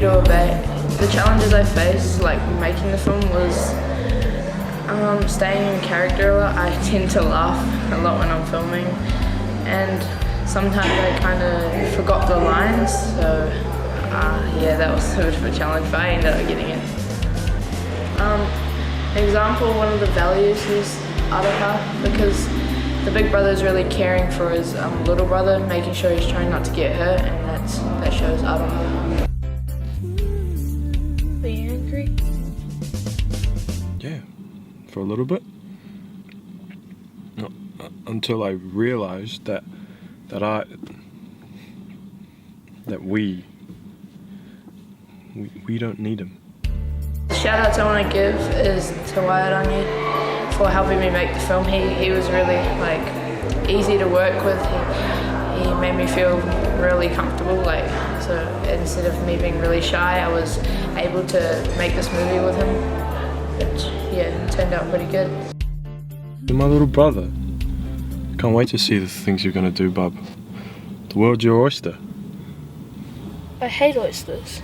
easy to obey. The challenges I faced, like making the film, was staying in character a lot. I tend to laugh a lot when I'm filming, and sometimes I kind of forgot the lines, so yeah, that was a bit of a challenge, but I ended up getting it. Example, one of the values is Arita, because the big brother is really caring for his little brother, making sure he's trying not to get hurt, and that shows Arita. Are you angry? Yeah, for a little bit. Until I realised that we don't need him. The shout outs I want to give is to Whānau for helping me make the film. He was really easy to work with. He made me feel really comfortable. So instead of me being really shy, I was able to make this movie with him, which turned out pretty good. You're my little brother. Can't wait to see the things you're gonna do, bub. The world's your oyster. I hate oysters.